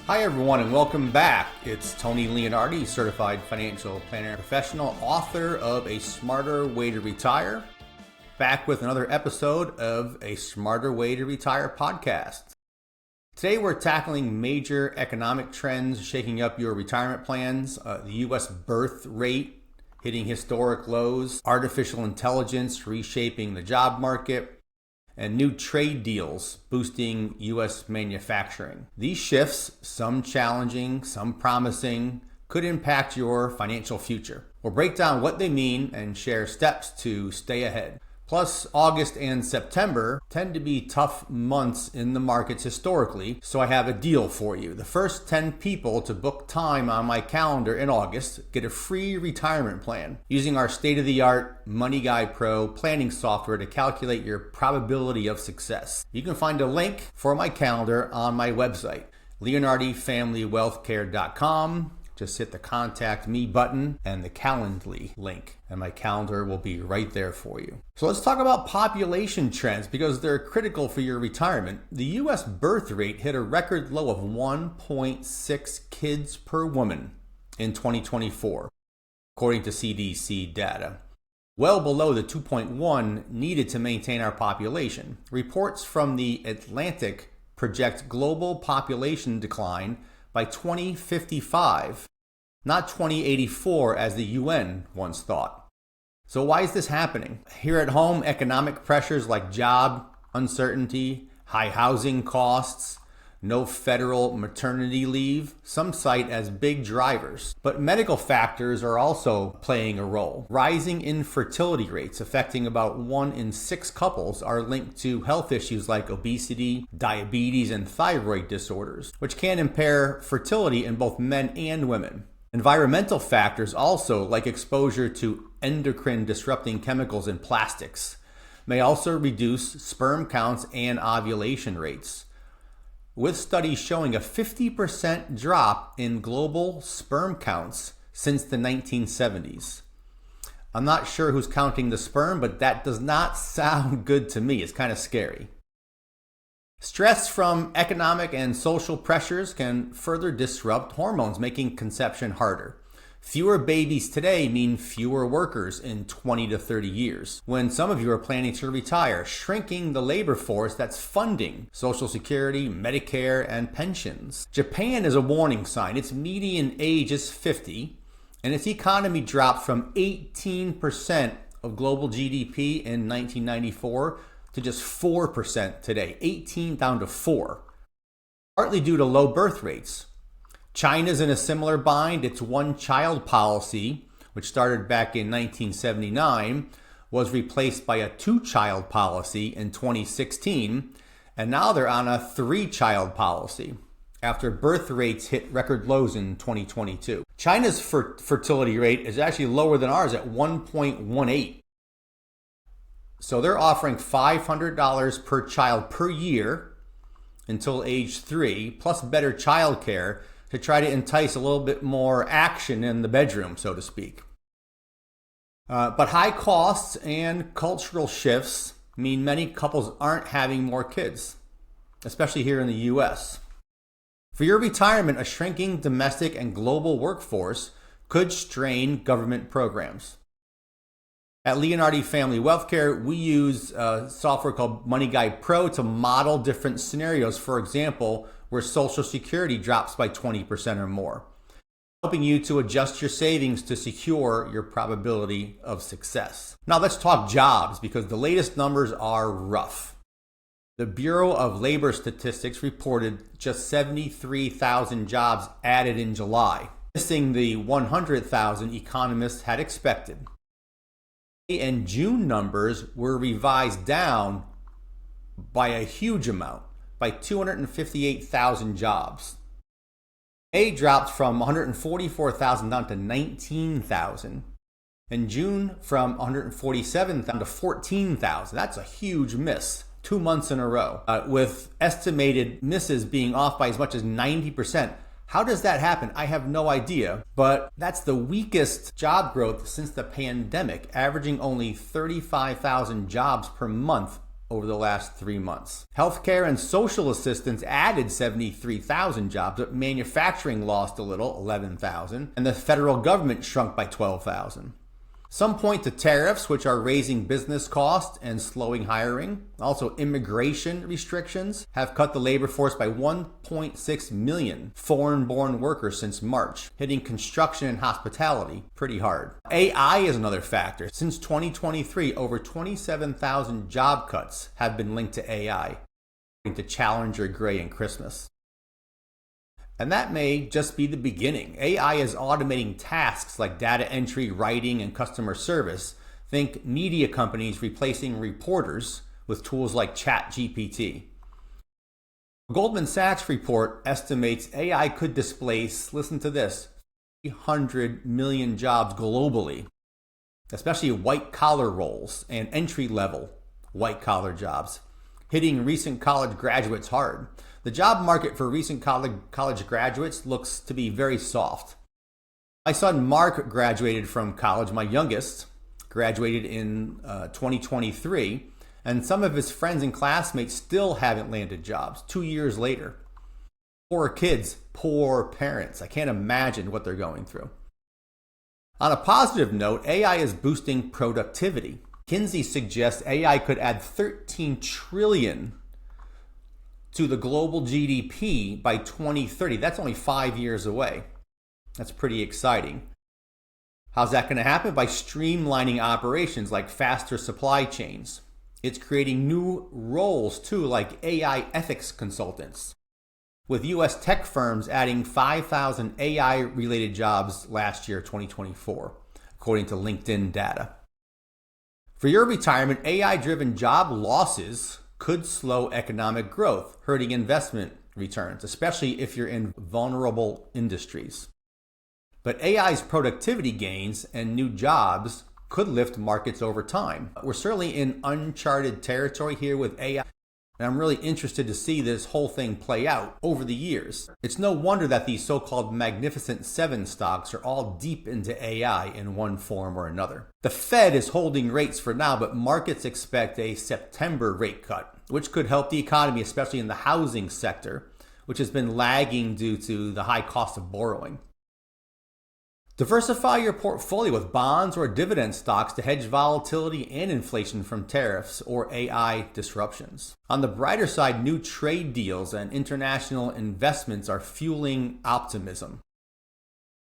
Hi everyone and welcome back. It's Tony Leonardi, certified financial planner professional, author of A Smarter Way to Retire, back with another episode of A Smarter Way to Retire podcast. Today we're tackling major economic trends shaking up your retirement plans, the U.S. birth rate hitting historic lows, artificial intelligence reshaping the job market, and new trade deals boosting U.S. manufacturing. These shifts, some challenging, some promising, could impact your financial future. We'll break down what they mean and share steps to stay ahead. Plus, August and September tend to be tough months in the markets historically, so I have a deal for you. The first 10 people to book time on my calendar in August get a free retirement plan using our state-of-the-art Money Guy Pro planning software to calculate your probability of success. You can find a link for my calendar on my website, leonardifamilywealthcare.com. Just hit the Contact Me button and the Calendly link, and my calendar will be right there for you. So let's talk about population trends because they're critical for your retirement. The U.S. birth rate hit a record low of 1.6 kids per woman in 2024, according to CDC data. Well below the 2.1 needed to maintain our population. Reports from The Atlantic project global population decline by 2055, not 2084 as the UN once thought. So why is this happening? Here at home, economic pressures like job uncertainty, high housing costs, no federal maternity leave, some cite as big drivers. But medical factors are also playing a role. Rising infertility rates affecting about 1 in 6 couples are linked to health issues like obesity, diabetes, and thyroid disorders, which can impair fertility in both men and women. Environmental factors also, like exposure to endocrine disrupting chemicals in plastics, may also reduce sperm counts and ovulation rates, with studies showing a 50% drop in global sperm counts since the 1970s. I'm not sure who's counting the sperm, but that does not sound good to me. It's kind of scary. Stress from economic and social pressures can further disrupt hormones, making conception harder. Fewer babies today mean fewer workers in 20 to 30 years, when some of you are planning to retire, shrinking the labor force that's funding Social Security, Medicare, and pensions. Japan is a warning sign. Its median age is 50, and its economy dropped from 18% of global GDP in 1994 to just 4% today, 18 down to 4, partly due to low birth rates. China's in a similar bind. Its one-child policy, which started back in 1979, was replaced by a two-child policy in 2016, and now they're on a three-child policy after birth rates hit record lows in 2022. China's fertility rate is actually lower than ours at 1.18. So they're offering $500 per child per year until age 3, plus better childcare to try to entice a little bit more action in the bedroom, so to speak. But high costs and cultural shifts mean many couples aren't having more kids, especially here in the U.S. For your retirement, a shrinking domestic and global workforce could strain government programs. At Leonardi Family Wealthcare, we use software called Money Guy Pro to model different scenarios. For example, where Social Security drops by 20% or more, helping you to adjust your savings to secure your probability of success. Now let's talk jobs because the latest numbers are rough. The Bureau of Labor Statistics reported just 73,000 jobs added in July, missing the 100,000 economists had expected. May and June numbers were revised down by a huge amount, by 258,000 jobs. May dropped from 144,000 down to 19,000, and June from 147,000 down to 14,000. That's a huge miss, 2 months in a row, with estimated misses being off by as much as 90%. How does that happen? I have no idea, but that's the weakest job growth since the pandemic, averaging only 35,000 jobs per month over the last 3 months. Healthcare and social assistance added 73,000 jobs, but manufacturing lost a little, 11,000, and the federal government shrunk by 12,000. Some point to tariffs, which are raising business costs and slowing hiring. Also, immigration restrictions have cut the labor force by 1.6 million foreign-born workers since March, hitting construction and hospitality pretty hard. AI is another factor. Since 2023, over 27,000 job cuts have been linked to AI, according to Challenger, Gray, and Christmas. And that may just be the beginning. AI is automating tasks like data entry, writing, and customer service. Think media companies replacing reporters with tools like ChatGPT. A Goldman Sachs report estimates AI could displace, listen to this, 300 million jobs globally, especially white-collar roles and entry-level white-collar jobs, hitting recent college graduates hard. The job market for recent college graduates looks to be very soft. My son Mark graduated from college, my youngest, graduated in 2023, and some of his friends and classmates still haven't landed jobs 2 years later. Poor kids, poor parents. I can't imagine what they're going through. On a positive note, AI is boosting productivity. Kinsey suggests AI could add 13 trillion to the global GDP by 2030. That's only 5 years away. That's pretty exciting. How's that going to happen? By streamlining operations like faster supply chains. It's creating new roles too, like AI ethics consultants, with US tech firms adding 5,000 AI-related jobs last year, 2024, according to LinkedIn data. For your retirement, AI-driven job losses could slow economic growth, hurting investment returns, especially if you're in vulnerable industries. But AI's productivity gains and new jobs could lift markets over time. We're certainly in uncharted territory here with AI, and I'm really interested to see this whole thing play out over the years. It's no wonder that these so-called Magnificent Seven stocks are all deep into AI in one form or another. The Fed is holding rates for now, but markets expect a September rate cut, which could help the economy, especially in the housing sector, which has been lagging due to the high cost of borrowing. Diversify your portfolio with bonds or dividend stocks to hedge volatility and inflation from tariffs or AI disruptions. On the brighter side, new trade deals and international investments are fueling optimism.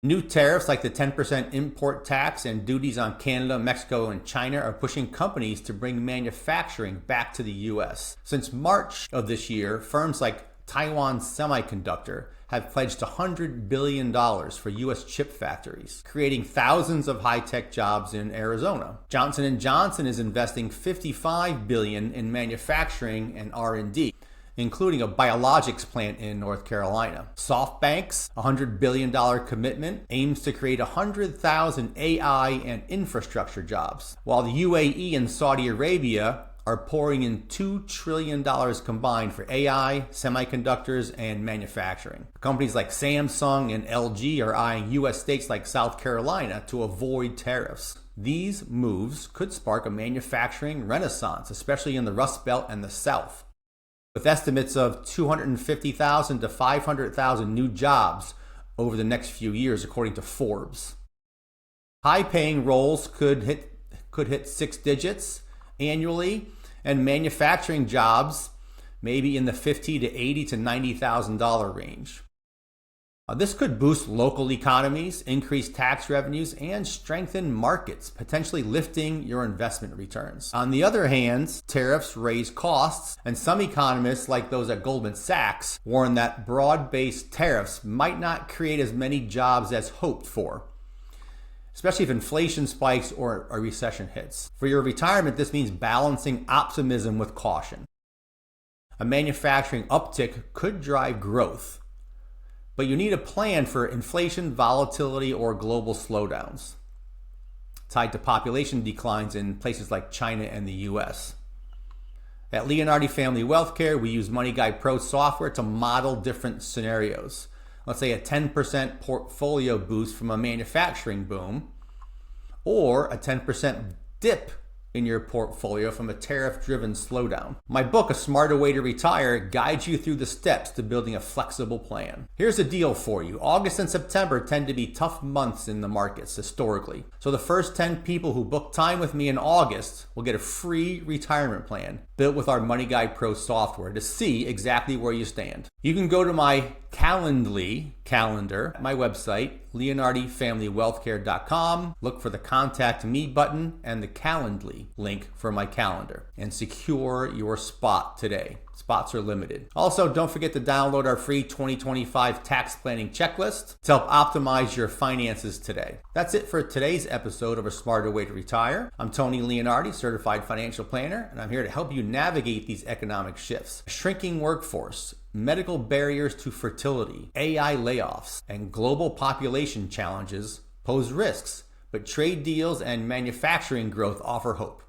New tariffs like the 10% import tax and duties on Canada, Mexico, and China are pushing companies to bring manufacturing back to the US. Since March of this year, firms like Taiwan Semiconductor have pledged $100 billion for U.S. chip factories, creating thousands of high-tech jobs in Arizona. Johnson & Johnson is investing $55 billion in manufacturing and R&D, including a biologics plant in North Carolina. SoftBank's $100 billion commitment aims to create 100,000 AI and infrastructure jobs, while the UAE and Saudi Arabia are pouring in $2 trillion combined for AI, semiconductors, and manufacturing. Companies like Samsung and LG are eyeing U.S. states like South Carolina to avoid tariffs. These moves could spark a manufacturing renaissance, especially in the Rust Belt and the South, with estimates of 250,000 to 500,000 new jobs over the next few years, according to Forbes. High-paying roles could hit 6 digits annually, and manufacturing jobs maybe in the $50,000 to $80,000 to $90,000 range. This could boost local economies, increase tax revenues, and strengthen markets, potentially lifting your investment returns. On the other hand, tariffs raise costs, and some economists, like those at Goldman Sachs, warn that broad-based tariffs might not create as many jobs as hoped for, especially if inflation spikes or a recession hits. For your retirement, this means balancing optimism with caution. A manufacturing uptick could drive growth, but you need a plan for inflation, volatility, or global slowdowns tied to population declines in places like China and the US. At Leonardi Family Wealthcare, we use Money Guide Pro software to model different scenarios. Let's say a 10% portfolio boost from a manufacturing boom, or a 10% dip in your portfolio from a tariff-driven slowdown. My book, A Smarter Way to Retire, guides you through the steps to building a flexible plan. Here's a deal for you. August and September tend to be tough months in the markets historically. So the first 10 people who book time with me in August will get a free retirement plan built with our Money Guide Pro software to see exactly where you stand. You can go to my Calendly calendar, my website, LeonardiFamilyWealthCare.com. Look for the Contact Me button and the Calendly link for my calendar and secure your spot today. Spots are limited. Also, don't forget to download our free 2025 tax planning checklist to help optimize your finances today. That's it for today's episode of A Smarter Way to Retire. I'm Tony Leonardi, certified financial planner, and I'm here to help you navigate these economic shifts. A shrinking workforce, medical barriers to fertility, AI layoffs, and global population challenges pose risks, but trade deals and manufacturing growth offer hope.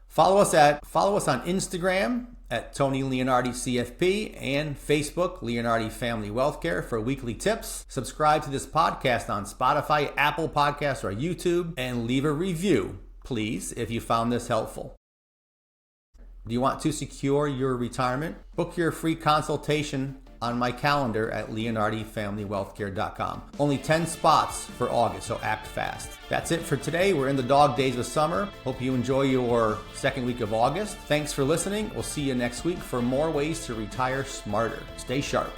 Follow us on Instagram at Tony Leonardi CFP and Facebook Leonardi Family Wealthcare for weekly tips. Subscribe to this podcast on Spotify, Apple Podcasts, or YouTube, and leave a review, please, if you found this helpful. Do you want to secure your retirement? Book your free consultation on my calendar at LeonardiFamilyWealthCare.com. Only 10 spots for August, so act fast. That's it for today. We're in the dog days of summer. Hope you enjoy your second week of August. Thanks for listening. We'll see you next week for more ways to retire smarter. Stay sharp.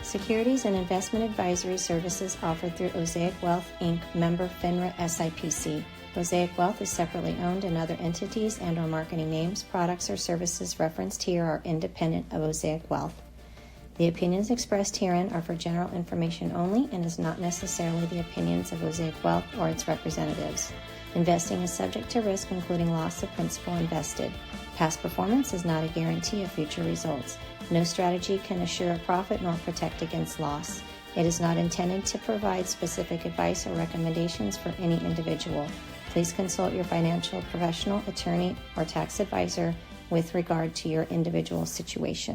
Securities and investment advisory services offered through Osaic Wealth, Inc., member FINRA SIPC. Osaic Wealth is separately owned, and other entities and/or marketing names, products, or services referenced here are independent of Osaic Wealth. The opinions expressed herein are for general information only and is not necessarily the opinions of Osaic Wealth or its representatives. Investing is subject to risk, including loss of principal invested. Past performance is not a guarantee of future results. No strategy can assure a profit nor protect against loss. It is not intended to provide specific advice or recommendations for any individual. Please consult your financial professional, attorney, or tax advisor with regard to your individual situation.